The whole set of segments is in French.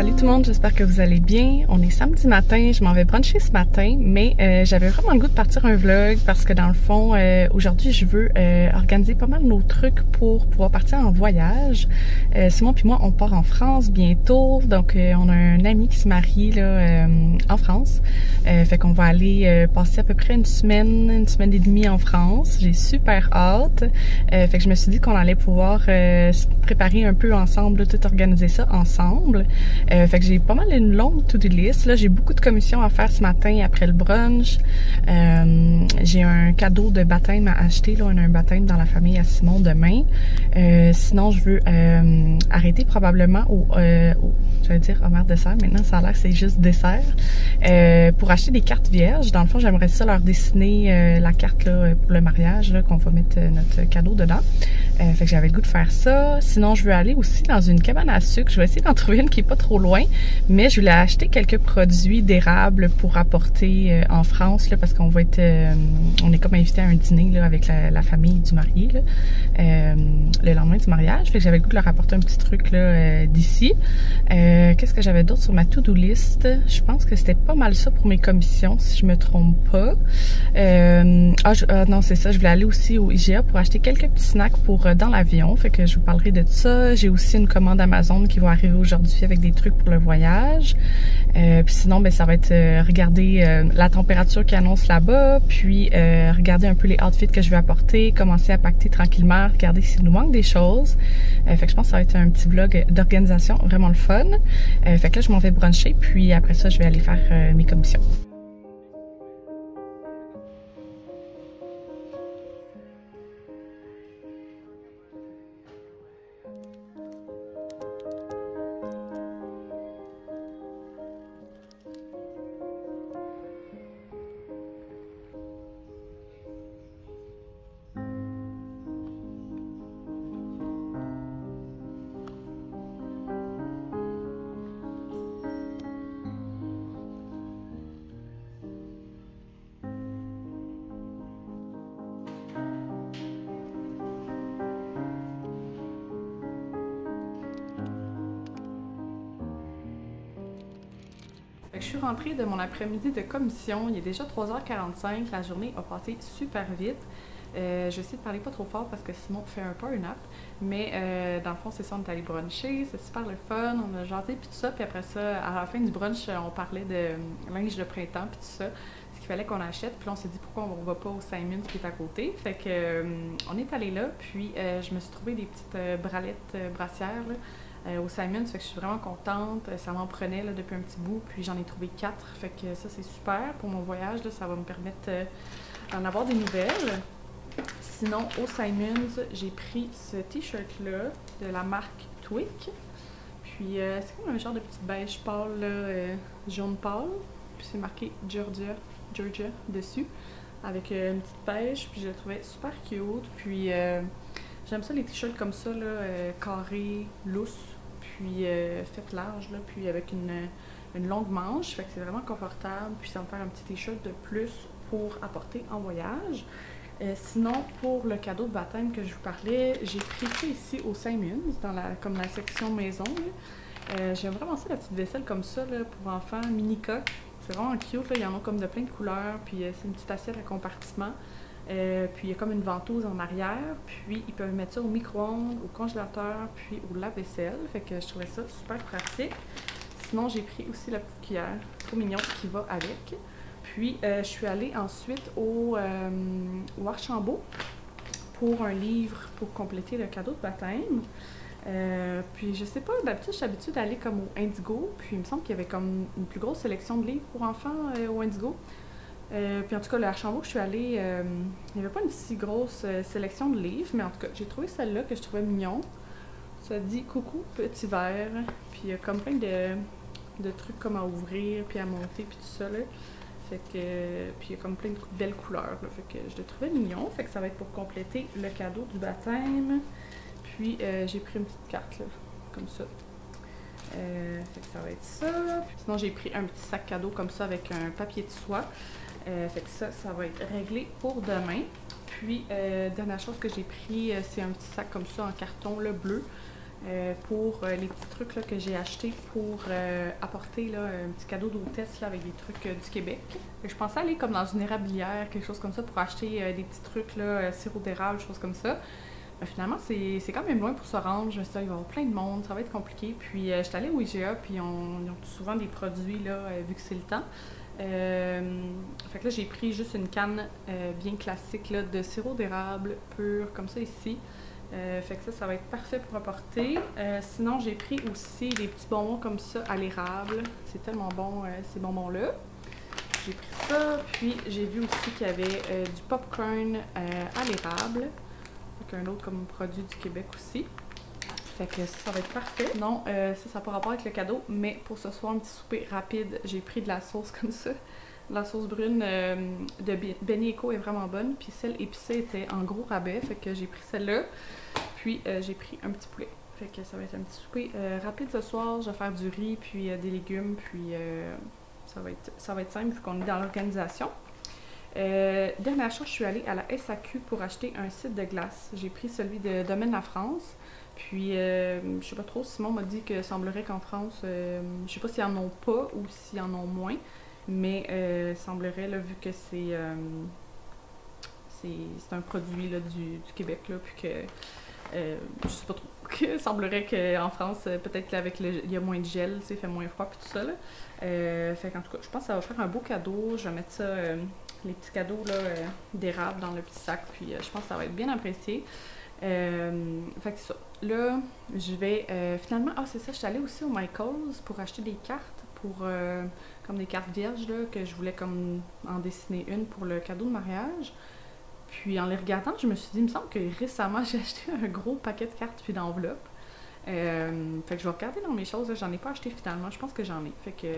Salut tout le monde, j'espère que vous allez bien. On est samedi matin, je m'en vais bruncher ce matin, mais j'avais vraiment le goût de partir un vlog parce que dans le fond, aujourd'hui je veux organiser pas mal nos trucs pour pouvoir partir en voyage. Simon puis moi, on part en France bientôt, donc on a un ami qui se marie là en France. Fait qu'on va aller passer à peu près une semaine et demie en France. J'ai super hâte. Fait que je me suis dit qu'on allait pouvoir se préparer un peu ensemble, là, tout organiser ça ensemble. Fait que j'ai pas mal une longue to-do list. Là, j'ai beaucoup de commissions à faire ce matin après le brunch. J'ai un cadeau de baptême à acheter. Là, on a un baptême dans la famille à Simon demain. Sinon, je veux arrêter probablement j'allais dire homard dessert. Maintenant, ça a l'air que c'est juste dessert. Pour acheter des cartes vierges. Dans le fond, j'aimerais ça leur dessiner la carte là, pour le mariage, qu'on va mettre notre cadeau dedans. Fait que j'avais le goût de faire ça. Sinon, je veux aller aussi dans une cabane à sucre. Je vais essayer d'en trouver une qui est pas trop loin, mais je voulais acheter quelques produits d'érable pour apporter en France, là, parce qu'on va être, on est comme invité à un dîner là, avec la famille du marié là, le lendemain du mariage. Fait que j'avais le goût de leur apporter un petit truc là d'ici. Qu'est-ce que j'avais d'autre sur ma to-do list? Je pense que c'était pas mal ça pour mes commissions, si je me trompe pas. Non, c'est ça. Je voulais aller aussi au IGA pour acheter quelques petits snacks pour dans l'avion. Fait que je vous parlerai de ça. J'ai aussi une commande Amazon qui va arriver aujourd'hui avec des trucs pour le voyage. Puis sinon, ben ça va être regarder la température qui annonce là-bas, puis regarder un peu les outfits que je vais apporter, commencer à pacter tranquillement, regarder s'il nous manque des choses. Fait que je pense que ça va être un petit vlog d'organisation vraiment le fun. Fait que là, je m'en vais bruncher, puis après ça, je vais aller faire mes commissions. Je suis rentrée de mon après-midi de commission, il est déjà 3h45, la journée a passé super vite. Je vais essayer de parler pas trop fort parce que Simon fait un power nap, mais dans le fond c'est ça, on est allé bruncher, c'est super le fun, on a jasé puis tout ça, puis après ça, à la fin du brunch, on parlait de linge de printemps puis tout ça, ce qu'il fallait qu'on achète, puis là on s'est dit pourquoi on va pas au Simons qui est à côté, fait que on est allé là, puis je me suis trouvé des petites bralettes brassières là, au Simons, fait que je suis vraiment contente, ça m'en prenait là, depuis un petit bout, puis j'en ai trouvé 4, fait que ça c'est super pour mon voyage, là, ça va me permettre d'en avoir des nouvelles. Sinon, au Simons, j'ai pris ce t-shirt-là de la marque Tweak, puis c'est comme un genre de petit beige pâle, là, jaune pâle, puis c'est marqué Georgia dessus, avec une petite pêche, puis je le trouvais super cute, puis j'aime ça les t-shirts comme ça, là, carrés, lousses, puis fait large, là, puis avec une longue manche, fait que c'est vraiment confortable, puis ça va me faire un petit t-shirt de plus pour apporter en voyage. Sinon, pour le cadeau de baptême que je vous parlais, j'ai pris ça ici au Simons, comme la section maison. J'aime vraiment ça, la petite vaisselle comme ça, là, pour enfants, mini-coque. C'est vraiment cute, là. Il y en a comme de plein de couleurs, puis c'est une petite assiette à compartiment. Puis il y a comme une ventouse en arrière, puis ils peuvent mettre ça au micro-ondes, au congélateur, puis au lave-vaisselle. Fait que je trouvais ça super pratique. Sinon, j'ai pris aussi la petite cuillère, trop mignon, qui va avec. Puis je suis allée ensuite au Archambault pour un livre pour compléter le cadeau de baptême. Puis je sais pas, d'habitude je suis habituée d'aller comme au Indigo, puis il me semble qu'il y avait comme une plus grosse sélection de livres pour enfants au Indigo. Puis en tout cas, le Archambault que je suis allée, il n'y avait pas une si grosse sélection de livres, mais en tout cas, j'ai trouvé celle-là que je trouvais mignon. Ça dit « Coucou, petit verre », puis il y a comme plein de trucs comme à ouvrir, puis à monter, puis tout ça, là. Fait que, puis il y a comme plein de belles couleurs, là. Fait que je le trouvais mignon, fait que ça va être pour compléter le cadeau du baptême. Puis j'ai pris une petite carte, là, comme ça. Fait que ça va être ça. Puis sinon, j'ai pris un petit sac cadeau comme ça avec un papier de soie. Fait que ça va être réglé pour demain. Puis, dernière chose que j'ai pris, c'est un petit sac comme ça en carton, là, bleu. pour les petits trucs là, que j'ai achetés pour apporter là, un petit cadeau d'hôtesse avec des trucs du Québec. Je pensais aller comme dans une érablière, quelque chose comme ça, pour acheter des petits trucs, là, sirop d'érable, choses comme ça. Finalement, c'est quand même loin pour se rendre. Je me suis dit, il va y avoir plein de monde, ça va être compliqué. Puis, je suis allée au IGA, puis ils ont souvent des produits, là, vu que c'est le temps. Fait que là, j'ai pris juste une canne bien classique là, de sirop d'érable pur, comme ça ici. Fait que ça va être parfait pour apporter. Sinon, j'ai pris aussi des petits bonbons comme ça à l'érable. C'est tellement bon, ces bonbons-là. J'ai pris ça, puis j'ai vu aussi qu'il y avait du popcorn à l'érable. Un autre comme produit du Québec aussi. Fait que ça va être parfait. Non, ça n'a pas rapport avec le cadeau, mais pour ce soir, un petit souper rapide, j'ai pris de la sauce comme ça. La sauce brune de Benny Eco est vraiment bonne, puis celle épicée était en gros rabais, fait que j'ai pris celle-là. Puis j'ai pris un petit poulet. Fait que ça va être un petit souper rapide ce soir. Je vais faire du riz, puis des légumes, puis ça va être simple vu qu'on est dans l'organisation. Dernière chose, je suis allée à la SAQ pour acheter un site de glace. J'ai pris celui de Domaine La France. Puis, je sais pas trop, Simon m'a dit que semblerait qu'en France, je sais pas s'ils en ont pas ou s'ils en ont moins, mais semblerait, là, vu que c'est un produit là, du Québec, là, puis que je sais pas trop, que semblerait qu'en France, peut-être qu'avec il y a moins de gel, il fait moins froid, puis tout ça, là. Fait qu'en tout cas, je pense que ça va faire un beau cadeau. Je vais mettre ça, les petits cadeaux là, d'érable dans le petit sac, puis je pense que ça va être bien apprécié. Fait que c'est ça. Là, je vais finalement... Ah, c'est ça, je suis allée aussi au Michaels pour acheter des cartes, pour comme des cartes vierges, là, que je voulais comme en dessiner une pour le cadeau de mariage. Puis en les regardant, je me suis dit, il me semble que récemment, j'ai acheté un gros paquet de cartes puis d'enveloppes. Fait que je vais regarder dans mes choses, j'en ai pas acheté finalement, je pense que j'en ai. Fait que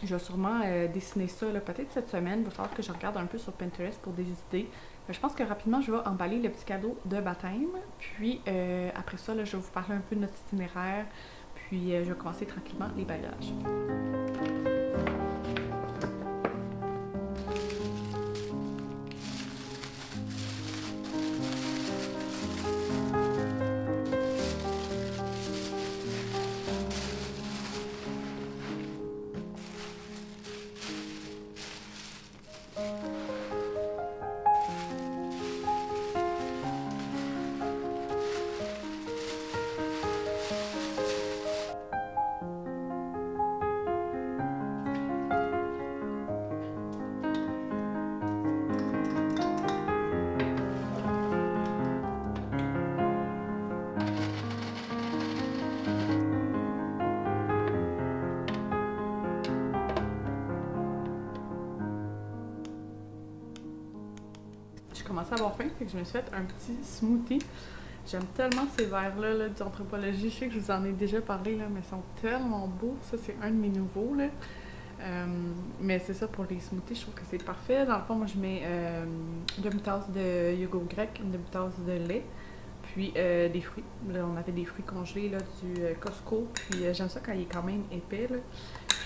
je vais sûrement dessiner ça peut-être cette semaine. Il va falloir que je regarde un peu sur Pinterest pour des idées. Je pense que rapidement, je vais emballer le petit cadeau de baptême. Puis après ça, là, je vais vous parler un peu de notre itinéraire. Puis je vais commencer tranquillement les bagages. Je commençais à avoir faim, fait que je me suis fait un petit smoothie. J'aime tellement ces verres-là là, d'anthropologie. Je sais que je vous en ai déjà parlé, là, mais ils sont tellement beaux. Ça, c'est un de mes nouveaux. Là. Mais c'est ça, pour les smoothies, je trouve que c'est parfait. Dans le fond, moi, je mets une demi-tasse de yogourt grec, une demi-tasse de lait, puis des fruits. Là, on avait des fruits congelés là, du Costco. Puis j'aime ça quand il est quand même épais. Là.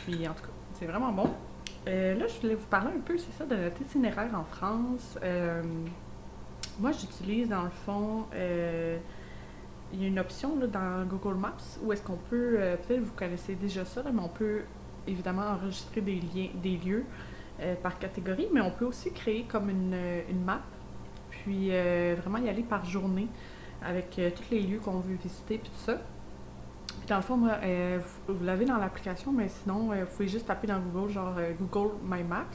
Puis en tout cas, c'est vraiment bon. Là, je voulais vous parler un peu, c'est ça, de notre itinéraire en France. Moi, j'utilise dans le fond, il y a une option là, dans Google Maps où est-ce qu'on peut, peut-être vous connaissez déjà ça, là, mais on peut évidemment enregistrer des lieux par catégorie, mais on peut aussi créer comme une map, puis vraiment y aller par journée avec tous les lieux qu'on veut visiter, puis tout ça. Puis dans le fond, moi, vous l'avez dans l'application, mais sinon, vous pouvez juste taper dans Google, genre Google My Maps.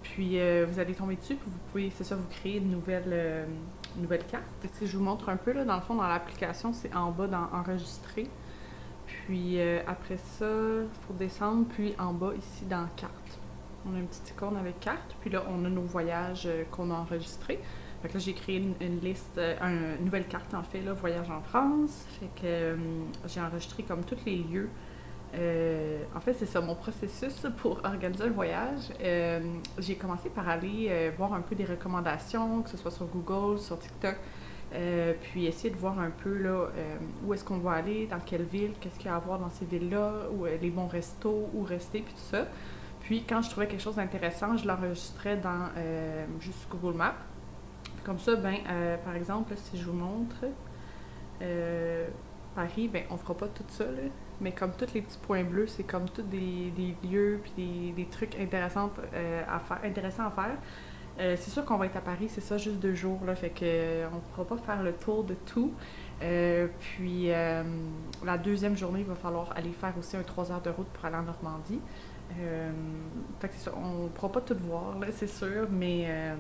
Puis vous allez tomber dessus, puis vous pouvez, c'est ça, vous créer une nouvelle carte. Si je vous montre un peu, là, dans le fond, dans l'application, c'est en bas dans Enregistrer. Puis après ça, il faut descendre, puis en bas, ici, dans Carte. On a une petite icône avec Carte, puis là, on a nos voyages qu'on a enregistrés. Fait que là, j'ai créé une liste, une nouvelle carte, en fait, là, Voyage en France. Fait que j'ai enregistré comme tous les lieux. En fait, c'est ça, mon processus pour organiser un voyage. J'ai commencé par aller voir un peu des recommandations, que ce soit sur Google, sur TikTok, puis essayer de voir un peu là, où est-ce qu'on va aller, dans quelle ville, qu'est-ce qu'il y a à voir dans ces villes-là, où les bons restos, où rester, puis tout ça. Puis quand je trouvais quelque chose d'intéressant, je l'enregistrais dans juste Google Maps. Comme ça, ben, par exemple, là, si je vous montre, Paris, ben on fera pas tout ça, là, mais comme tous les petits points bleus, c'est comme tous des lieux puis des trucs intéressants à faire. C'est sûr qu'on va être à Paris, c'est ça, juste 2 jours, là, fait que on pourra pas faire le tour de tout. La deuxième journée, il va falloir aller faire aussi un 3 heures de route pour aller en Normandie. Fait que c'est ça, on pourra pas tout voir, là, c'est sûr, mais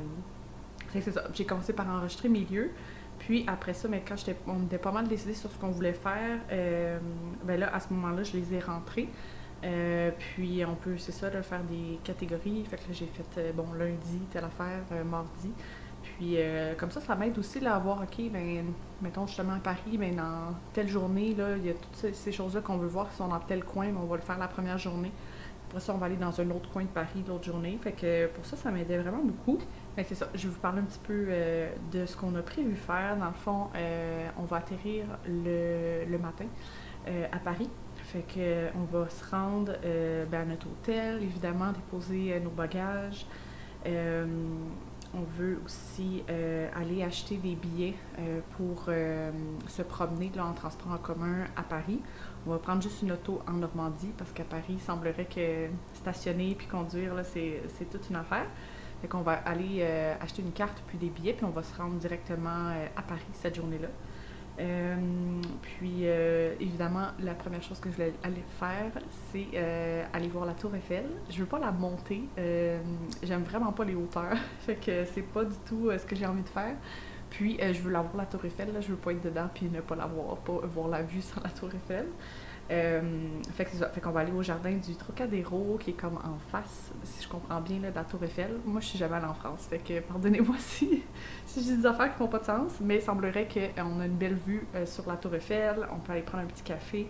fait que c'est ça. J'ai commencé par enregistrer mes lieux. Puis après ça, mais quand on était pas mal décidé sur ce qu'on voulait faire, ben là, à ce moment-là, je les ai rentrés. Puis on peut, c'est ça, là, faire des catégories. Fait que là, j'ai fait, bon, lundi, telle affaire, mardi. Puis comme ça m'aide aussi là, à voir, OK, ben, mettons justement à Paris, ben, dans telle journée, là, il y a toutes ces choses-là qu'on veut voir qui sont dans tel coin, mais on va le faire la première journée. Après ça, on va aller dans un autre coin de Paris l'autre journée. Fait que pour ça m'aidait vraiment beaucoup. Ben, c'est ça, je vais vous parler un petit peu de ce qu'on a prévu faire. Dans le fond, on va atterrir le matin à Paris. Fait que on va se rendre ben, à notre hôtel, évidemment, déposer nos bagages. Euh, on veut aussi aller acheter des billets pour se promener là, en transport en commun à Paris. On va prendre juste une auto en Normandie parce qu'à Paris, il semblerait que stationner puis conduire, là, c'est toute une affaire. Fait qu'on va aller acheter une carte puis des billets puis on va se rendre directement à Paris cette journée-là. Évidemment, la première chose que je voulais aller faire, c'est aller voir la Tour Eiffel. Je veux pas la monter. J'aime vraiment pas les hauteurs. Fait que c'est pas du tout ce que j'ai envie de faire. Puis, je veux la voir, la Tour Eiffel. Là, je veux pas être dedans puis ne pas la voir, pas voir la vue sur la Tour Eiffel. Fait que c'est ça. Fait qu'on va aller au jardin du Trocadéro, qui est comme en face, si je comprends bien, là, de la Tour Eiffel. Moi, je suis jamais allée en France, fait que pardonnez-moi si j'ai des affaires qui font pas de sens, mais il semblerait qu'on a une belle vue sur la Tour Eiffel. On peut aller prendre un petit café.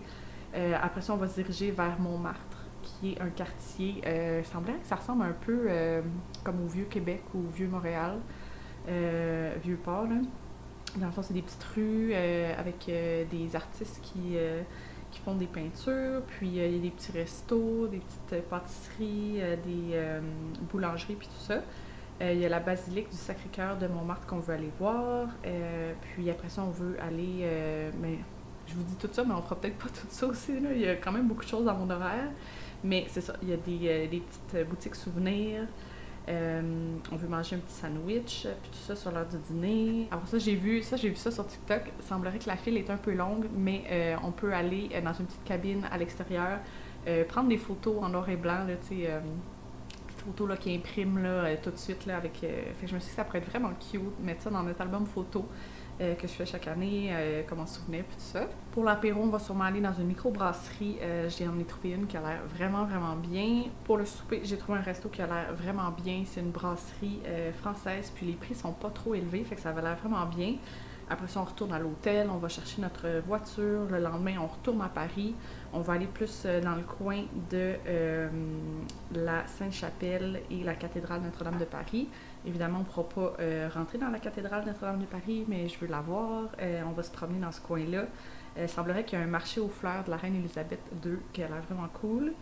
Après ça, on va se diriger vers Montmartre, qui est un quartier. Il semblerait que ça ressemble un peu comme au Vieux-Québec ou au Vieux-Montréal, Vieux-Port, là. Dans le fond, c'est des petites rues avec des artistes qui font des peintures, puis il y a des petits restos, des petites pâtisseries, des boulangeries, puis tout ça. Il y a la basilique du Sacré-Cœur de Montmartre qu'on veut aller voir. Puis après ça, on veut aller. Mais je vous dis tout ça, mais on fera peut-être pas tout ça aussi. Là. Il y a quand même beaucoup de choses dans mon horaire. Mais c'est ça, il y a des petites boutiques souvenirs. On veut manger un petit sandwich, puis tout ça sur l'heure du dîner. Après ça, j'ai vu ça sur TikTok. Il semblerait que la file est un peu longue, mais on peut aller dans une petite cabine à l'extérieur, prendre des photos en noir et blanc, là, tu sais, petites photos là, qui impriment là, tout de suite là, avec. Fait que je me suis dit que ça pourrait être vraiment cute, mettre ça dans notre album photo. Que je fais chaque année, comme en souvenir, puis tout ça. Pour l'apéro, on va sûrement aller dans une microbrasserie. J'en ai trouvé une qui a l'air vraiment, vraiment bien. Pour le souper, j'ai trouvé un resto qui a l'air vraiment bien. C'est une brasserie française, puis les prix sont pas trop élevés, fait que ça avait l'air vraiment bien. Après ça, on retourne à l'hôtel, on va chercher notre voiture. Le lendemain, on retourne à Paris. On va aller plus dans le coin de la Sainte-Chapelle et la cathédrale Notre-Dame de Paris. Évidemment, on ne pourra pas rentrer dans la cathédrale Notre-Dame de Paris, mais je veux la voir. On va se promener dans ce coin-là. Il semblerait qu'il y a un marché aux fleurs de la reine Elisabeth II qui a l'air vraiment cool.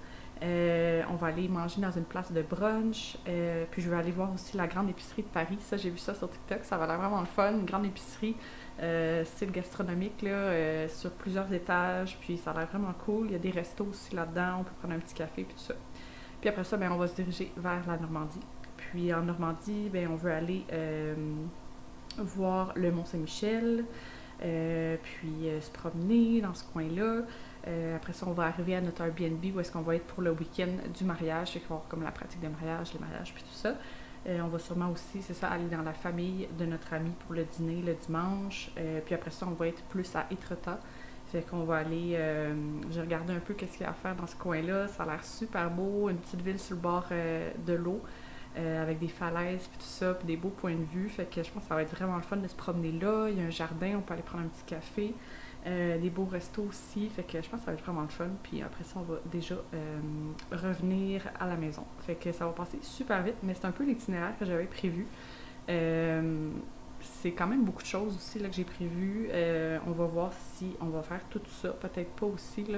On va aller manger dans une place de brunch. Puis je vais aller voir aussi la grande épicerie de Paris. Ça, j'ai vu ça sur TikTok. Ça va l'air vraiment le fun. Une grande épicerie style gastronomique là, sur plusieurs étages. Puis ça a l'air vraiment cool. Il y a des restos aussi là-dedans. On peut prendre un petit café puis tout ça. Puis après ça, ben, on va se diriger vers la Normandie. Puis en Normandie, ben, on veut aller voir le Mont-Saint-Michel, se promener dans ce coin-là. Après ça, on va arriver à notre Airbnb où est-ce qu'on va être pour le week-end du mariage, fait qu'il va y avoir comme la pratique de mariage, les mariages, puis tout ça. On va sûrement aussi, c'est ça, aller dans la famille de notre ami pour le dîner le dimanche. Puis après ça, on va être plus à Étretat. Fait qu'on va aller, j'ai regardé un peu qu'est-ce qu'il y a à faire dans ce coin-là. Ça a l'air super beau, une petite ville sur le bord de l'eau. Avec des falaises puis tout ça, puis des beaux points de vue. Fait que je pense que ça va être vraiment le fun de se promener là. Il y a un jardin, on peut aller prendre un petit café. Des beaux restos aussi. Fait que je pense que ça va être vraiment le fun. Puis après ça, on va déjà revenir à la maison. Fait que ça va passer super vite, mais c'est un peu l'itinéraire que j'avais prévu. C'est quand même beaucoup de choses aussi là, que j'ai prévues. On va voir si on va faire tout ça. Peut-être pas aussi, là.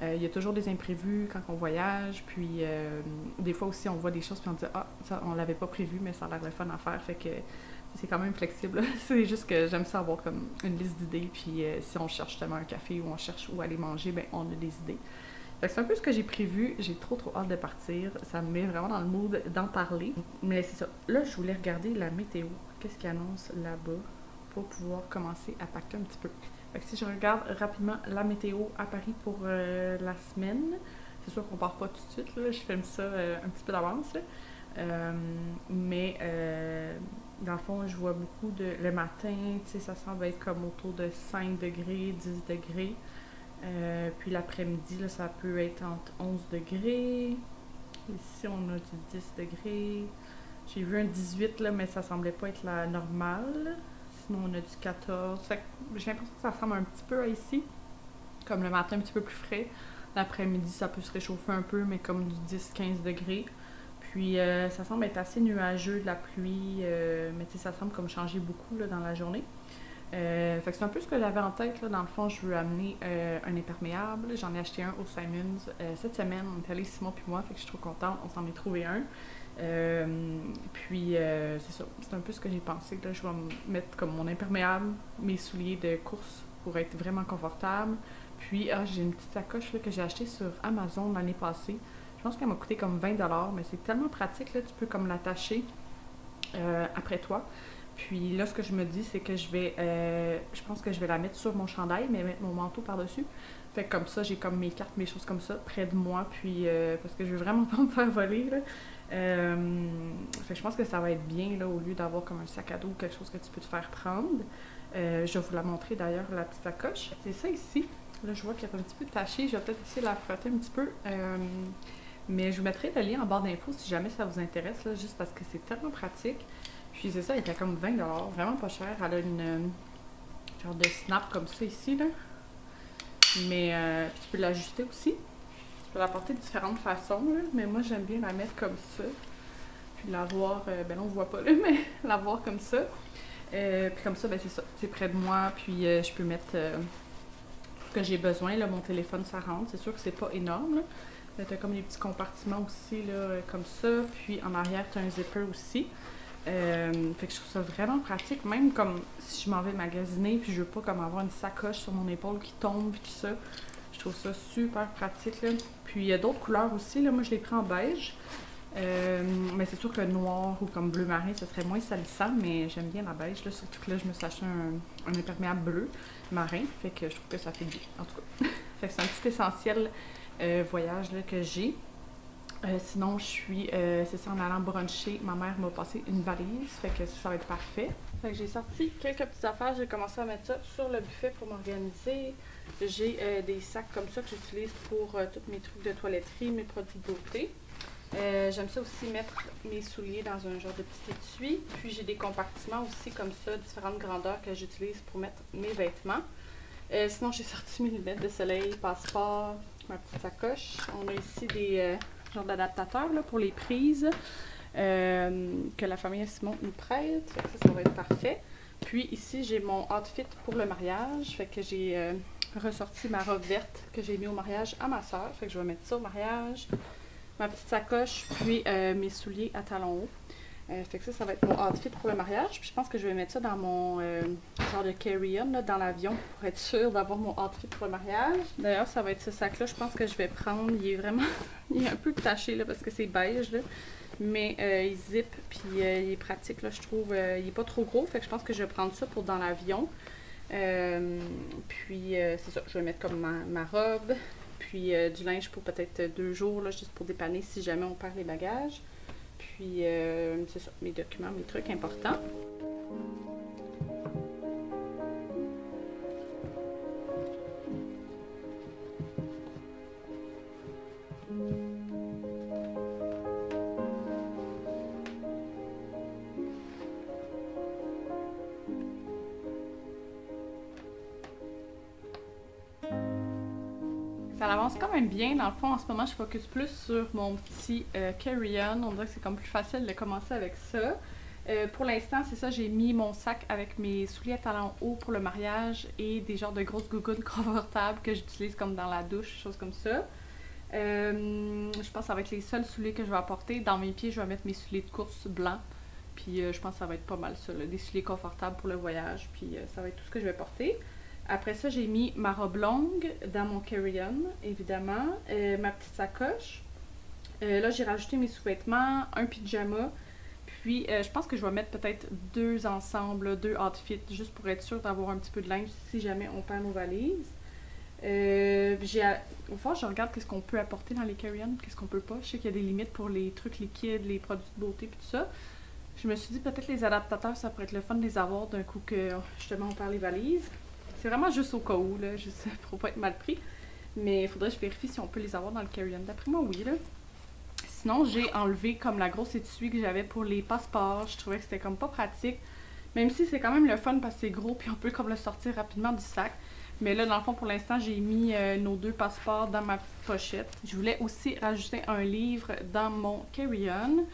Il y a toujours des imprévus quand on voyage, puis des fois aussi on voit des choses puis on dit « Ah, ça on l'avait pas prévu, mais ça a l'air le fun à faire », fait que c'est quand même flexible. C'est juste que j'aime ça avoir comme une liste d'idées, puis si on cherche justement un café ou on cherche où aller manger, ben on a des idées. Fait que c'est un peu ce que j'ai prévu. J'ai trop hâte de partir. Ça me met vraiment dans le mood d'en parler. Mais c'est ça. Là, je voulais regarder la météo. Qu'est-ce qu'il annonce là-bas pour pouvoir commencer à packer un petit peu. Fait que si je regarde rapidement la météo à Paris pour la semaine, c'est sûr qu'on part pas tout de suite. Là. Je filme ça un petit peu d'avance. Mais dans le fond, je vois beaucoup de... Le matin, tu sais, ça semble être comme autour de 5 degrés, 10 degrés. Puis l'après-midi, là, ça peut être entre 11 degrés. Ici, on a du 10 degrés. J'ai vu un 18, là, mais ça semblait pas être la normale. Sinon, on a du 14. Fait que j'ai l'impression que ça ressemble un petit peu à ici. Comme le matin, un petit peu plus frais. L'après-midi, ça peut se réchauffer un peu, mais comme du 10-15 degrés. Puis, ça semble être assez nuageux, de la pluie. Mais tu sais, ça semble comme changer beaucoup là, dans la journée. Fait que c'est un peu ce que j'avais en tête. Là. Dans le fond, je veux amener un imperméable. J'en ai acheté un au Simons cette semaine. On est allés Simon puis moi, fait que je suis trop contente. On s'en est trouvé un. Puis c'est ça. C'est un peu ce que j'ai pensé. Là. Je vais mettre comme mon imperméable, mes souliers de course pour être vraiment confortable. Puis j'ai une petite sacoche là, que j'ai achetée sur Amazon l'année passée. Je pense qu'elle m'a coûté comme 20$, mais c'est tellement pratique. Là, tu peux comme l'attacher après toi. Puis là, ce que je me dis, c'est que je pense que je vais la mettre sur mon chandail, mais mettre mon manteau par-dessus. Fait que comme ça, j'ai comme mes cartes, mes choses comme ça, près de moi, puis parce que je veux vraiment pas me faire voler, là. Fait que je pense que ça va être bien, là, au lieu d'avoir comme un sac à dos ou quelque chose que tu peux te faire prendre. Je vais vous la montrer d'ailleurs, la petite sacoche. C'est ça ici. Là, je vois qu'elle est un petit peu tachée. Je vais peut-être essayer de la frotter un petit peu. Mais je vous mettrai le lien en barre d'infos si jamais ça vous intéresse, là, juste parce que c'est tellement pratique. Puis c'est ça, elle était comme 20$, vraiment pas cher. Elle a une genre de snap comme ça ici, là. Mais tu peux l'ajuster aussi. Tu peux la porter de différentes façons, là. Mais moi, j'aime bien la mettre comme ça. Puis l'avoir, ben là, on voit pas là, mais l'avoir comme ça. Puis comme ça, ben c'est ça. C'est près de moi, puis je peux mettre tout ce que j'ai besoin. Là, mon téléphone, ça rentre. C'est sûr que c'est pas énorme, là. Mais t'as comme des petits compartiments aussi, là, comme ça. Puis en arrière, t'as un zipper aussi. Fait que je trouve ça vraiment pratique, même comme si je m'en vais magasiner puis je veux pas comme avoir une sacoche sur mon épaule qui tombe puis tout ça. Je trouve ça super pratique là. Puis il y a d'autres couleurs aussi, là. Moi je les prends en beige. Mais c'est sûr que noir ou comme bleu marin, ce serait moins salissant, mais j'aime bien la beige là. Surtout que là je me suis acheté un imperméable bleu marin. Fait que je trouve que ça fait bien, en tout cas. Fait que c'est un petit essentiel voyage là, que j'ai. Sinon, c'est ça, en allant bruncher, ma mère m'a passé une valise, fait que ça va être parfait. Fait que j'ai sorti quelques petites affaires, j'ai commencé à mettre ça sur le buffet pour m'organiser. J'ai des sacs comme ça que j'utilise pour tous mes trucs de toiletterie, mes produits de beauté. J'aime ça aussi mettre mes souliers dans un genre de petit étui. Puis j'ai des compartiments aussi comme ça, différentes grandeurs que j'utilise pour mettre mes vêtements. Sinon, j'ai sorti mes lunettes de soleil, passeport, ma petite sacoche. On a ici des genre d'adaptateurs là, pour les prises que la famille Simon nous prête. Fait que ça va être parfait. Puis ici, j'ai mon outfit pour le mariage. Fait que j'ai ressorti ma robe verte que j'ai mis au mariage à ma soeur. Fait que je vais mettre ça au mariage. Ma petite sacoche, puis mes souliers à talons hauts. Fait que ça va être mon outfit pour le mariage. Puis je pense que je vais mettre ça dans mon genre de carry-on dans l'avion pour être sûre d'avoir mon outfit pour le mariage. D'ailleurs, ça va être ce sac-là, je pense que je vais prendre. Il est vraiment... il est un peu taché là, parce que c'est beige, là. Mais il zip, puis il est pratique, là, je trouve. Il est pas trop gros, fait que je pense que je vais prendre ça pour dans l'avion. Puis c'est ça, je vais mettre comme ma robe. Puis du linge pour peut-être 2 jours, là, juste pour dépanner si jamais on perd les bagages. Puis, c'est ça, mes documents, mes trucs importants. Ça avance quand même bien. Dans le fond, en ce moment, je focus plus sur mon petit carry-on. On dirait que c'est comme plus facile de commencer avec ça. Pour l'instant, c'est ça, j'ai mis mon sac avec mes souliers à talons hauts pour le mariage et des genres de grosses gougounes confortables que j'utilise comme dans la douche, choses comme ça. Je pense que ça va être les seuls souliers que je vais apporter. Dans mes pieds, je vais mettre mes souliers de course blancs. Puis je pense que ça va être pas mal ça, là, des souliers confortables pour le voyage. Puis ça va être tout ce que je vais porter. Après ça, j'ai mis ma robe longue dans mon carry-on, évidemment. Ma petite sacoche. Là, j'ai rajouté mes sous-vêtements, un pyjama. Puis, je pense que je vais mettre peut-être 2 ensembles, 2 outfits, juste pour être sûre d'avoir un petit peu de linge si jamais on perd nos valises. Au fond, je regarde qu'est-ce qu'on peut apporter dans les carry-on, qu'est-ce qu'on peut pas. Je sais qu'il y a des limites pour les trucs liquides, les produits de beauté et tout ça. Je me suis dit peut-être les adaptateurs, ça pourrait être le fun de les avoir d'un coup que justement on perd les valises. C'est vraiment juste au cas où, là, juste pour pas être mal pris. Mais il faudrait que je vérifie si on peut les avoir dans le carry-on. D'après moi, oui, là. Sinon, j'ai enlevé comme la grosse étui que j'avais pour les passeports. Je trouvais que c'était comme pas pratique. Même si c'est quand même le fun parce que c'est gros puis on peut comme le sortir rapidement du sac. Mais là, dans le fond, pour l'instant, j'ai mis nos 2 passeports dans ma petite pochette. Je voulais aussi rajouter un livre dans mon carry-on.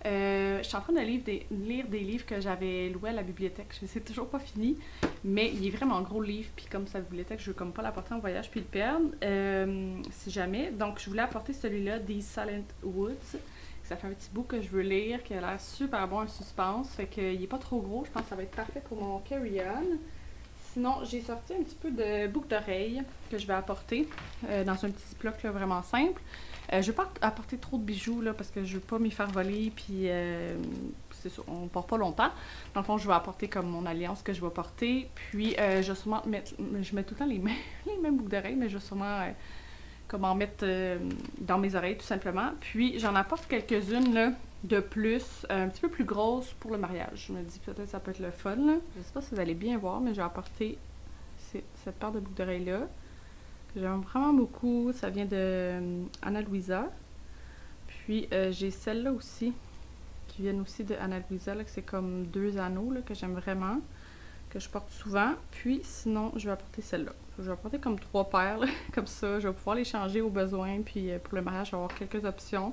Je suis en train de lire des livres que j'avais loués à la bibliothèque. Je ne sais toujours pas fini, mais il est vraiment gros le livre. Puis comme c'est à la bibliothèque, je veux comme pas l'apporter en voyage puis le perdre, si jamais. Donc je voulais apporter celui-là, des Silent Woods. Ça fait un petit bout que je veux lire, qui a l'air super bon, un suspense. Fait qu'il est pas trop gros, je pense que ça va être parfait pour mon carry-on. Sinon, j'ai sorti un petit peu de boucles d'oreilles que je vais apporter dans un petit ziploc là, vraiment simple. Je ne vais pas apporter trop de bijoux là, parce que je ne veux pas m'y faire voler, puis c'est sûr, on ne porte pas longtemps. Dans le fond, je vais apporter comme mon alliance que je vais porter. Puis, je vais sûrement mettre, je mets tout le temps les mêmes boucles d'oreilles, mais je vais sûrement comme en mettre dans mes oreilles tout simplement. Puis, j'en apporte quelques-unes là, de plus, un petit peu plus grosses pour le mariage. Je me dis peut-être que ça peut être le fun. Là. Je ne sais pas si vous allez bien voir, mais j'ai apporté cette paire de boucles d'oreilles-là. J'aime vraiment beaucoup. Ça vient de Ana Luisa. Puis j'ai celle-là aussi, qui viennent aussi de Ana Luisa, là, que c'est comme 2 anneaux là, que j'aime vraiment, que je porte souvent. Puis sinon, je vais apporter celle-là. Je vais apporter comme 3 paires, là, comme ça. Je vais pouvoir les changer au besoin. Puis pour le mariage, je vais avoir quelques options.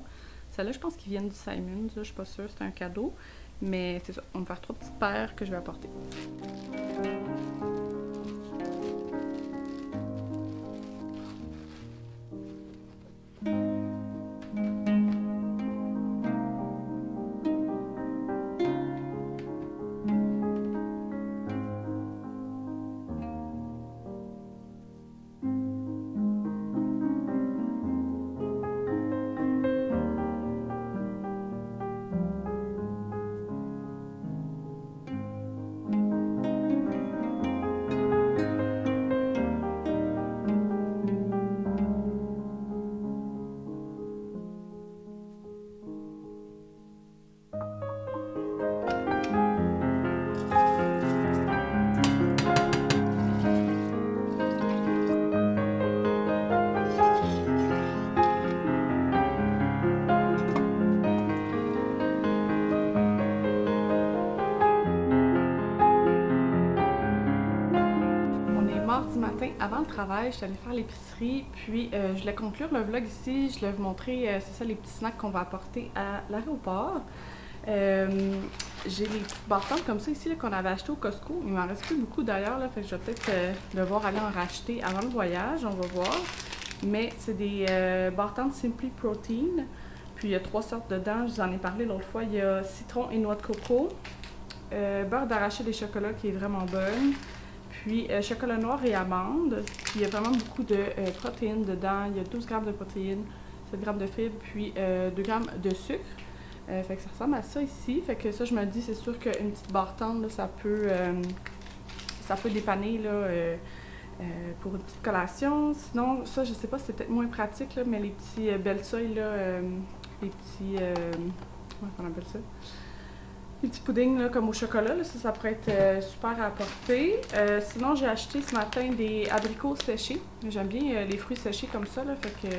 Celles-là, je pense qu'ils viennent du Simons. Je suis pas sûre, c'est un cadeau. Mais c'est ça, on va faire 3 petites paires que je vais apporter. Mardi matin, avant le travail, je suis allée faire l'épicerie, puis je voulais conclure le vlog ici. Je voulais vous montrer, c'est ça, les petits snacks qu'on va apporter à l'aéroport. J'ai les petites bartendes comme ça ici qu'on avait acheté au Costco. Il m'en reste plus beaucoup d'ailleurs, fait que je vais peut-être devoir aller en racheter avant le voyage, on va voir. Mais c'est des bartendes Simply Protein. Puis il y a 3 sortes dedans, je vous en ai parlé l'autre fois. Il y a citron et noix de coco, beurre d'arachide et chocolat qui est vraiment bonne. Puis chocolat noir et amande. Puis il y a vraiment beaucoup de protéines dedans. Il y a 12 grammes de protéines, 7 grammes de fibres, puis 2 grammes de sucre. Fait que ça ressemble à ça ici. Fait que ça, je me dis, c'est sûr qu'une petite barre tendre, là, ça peut dépanner là, pour une petite collation. Sinon, ça, je sais pas, c'est peut-être moins pratique, là, mais les petits belles seuils, là, les petits... comment on appelle ça? Les petits puddings là, comme au chocolat, là, ça pourrait être super à apporter. Sinon, j'ai acheté ce matin des abricots séchés. J'aime bien les fruits séchés comme ça. Là, fait que...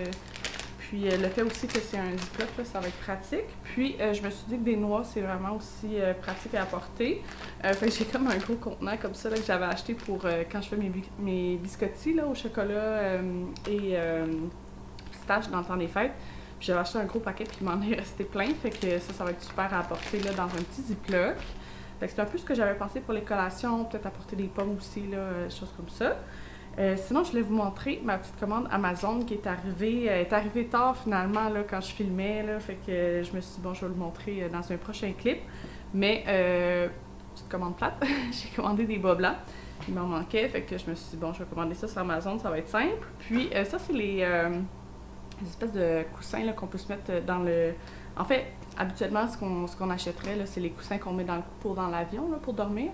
Puis le fait aussi que c'est un ziploc, là, ça va être pratique. Puis je me suis dit que des noix, c'est vraiment aussi pratique à apporter. Fait que j'ai comme un gros contenant comme ça là, que j'avais acheté pour quand je fais mes biscottis là, au chocolat et pistache dans le temps des fêtes. J'avais acheté un gros paquet puis il m'en est resté plein. Fait que ça va être super à apporter là, dans un petit ziploc. Fait que c'est un peu ce que j'avais pensé pour les collations. Peut-être apporter des pommes aussi, là, choses comme ça. Sinon, je voulais vous montrer ma petite commande Amazon qui est arrivée. Elle est arrivée tard finalement là, quand je filmais. Là, fait que je me suis dit, bon, je vais le montrer dans un prochain clip. Mais, petite commande plate, j'ai commandé des bas blancs. Il m'en manquait, fait que je me suis dit, bon, je vais commander ça sur Amazon, ça va être simple. Puis, ça, c'est les espèces de coussins qu'on peut se mettre dans le... En fait, habituellement, ce qu'on achèterait, c'est les coussins qu'on met dans l'avion pour dormir.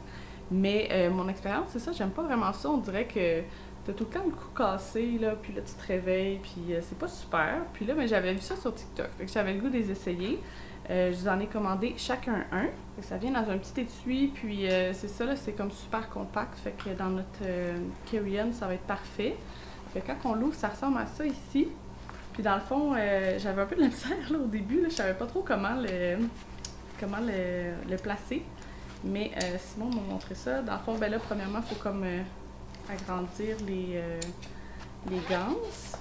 Mais mon expérience, c'est ça, j'aime pas vraiment ça. On dirait que t'as tout le temps le cou cassé, là, puis là, tu te réveilles, puis c'est pas super. Puis là, mais j'avais vu ça sur TikTok, fait que j'avais le goût de les essayer. Je vous en ai commandé chacun un. Fait que ça vient dans un petit étui, puis c'est ça, là, c'est comme super compact. Fait que dans notre carry-on, ça va être parfait. Fait que quand on l'ouvre, ça ressemble à ça ici. Puis dans le fond, j'avais un peu de la misère là, au début, là, je savais pas trop comment le placer. Mais Simon m'a montré ça. Dans le fond, ben là, premièrement, il faut comme agrandir les ganses.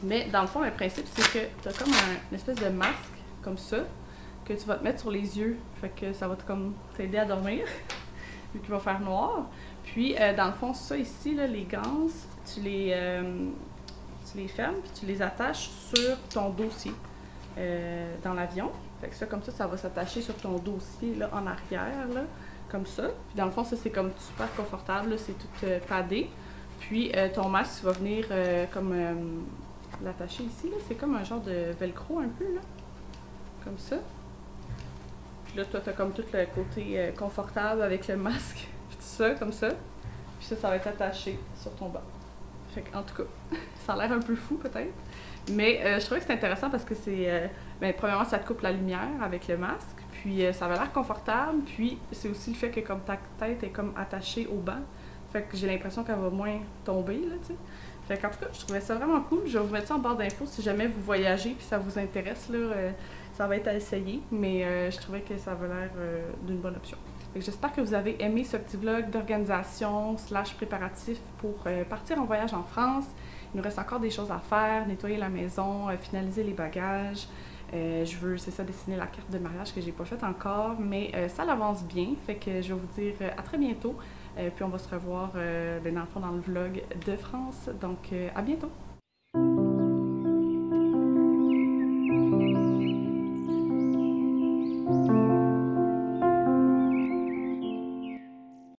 Mais dans le fond, le principe, c'est que tu as comme une espèce de masque, comme ça, que tu vas te mettre sur les yeux. Fait que ça va comme t'aider à dormir, vu qu'il va faire noir. Puis, dans le fond, ça ici, là, les ganses, tu les fermes, puis tu les attaches sur ton dossier dans l'avion. Fait que ça, comme ça va s'attacher sur ton dossier là, en arrière, là, comme ça. Puis dans le fond, ça, c'est comme super confortable, c'est tout paddé. Puis ton masque, tu vas venir comme l'attacher ici, là. C'est comme un genre de velcro un peu, là. Comme ça. Puis là, toi, t'as comme tout le côté confortable avec le masque, puis tout ça, comme ça. Puis ça va être attaché sur ton bas. Fait que, en tout cas, ça a l'air un peu fou, peut-être. Mais je trouvais que c'est intéressant parce que c'est... premièrement, ça te coupe la lumière avec le masque. Puis ça avait l'air confortable. Puis c'est aussi le fait que comme ta tête est comme attachée au banc. Fait que j'ai l'impression qu'elle va moins tomber, là, tu sais. Fait qu'en tout cas, je trouvais ça vraiment cool. Je vais vous mettre ça en barre d'infos si jamais vous voyagez puis ça vous intéresse, là. Ça va être à essayer. Mais je trouvais que ça avait l'air d'une bonne option. J'espère que vous avez aimé ce petit vlog d'organisation / préparatif pour partir en voyage en France. Il nous reste encore des choses à faire, nettoyer la maison, finaliser les bagages. Je veux, c'est ça, dessiner la carte de mariage que j'ai pas faite encore, mais ça l'avance bien. Fait que je vais vous dire à très bientôt. Puis on va se revoir dans le fond dans le vlog de France. Donc à bientôt!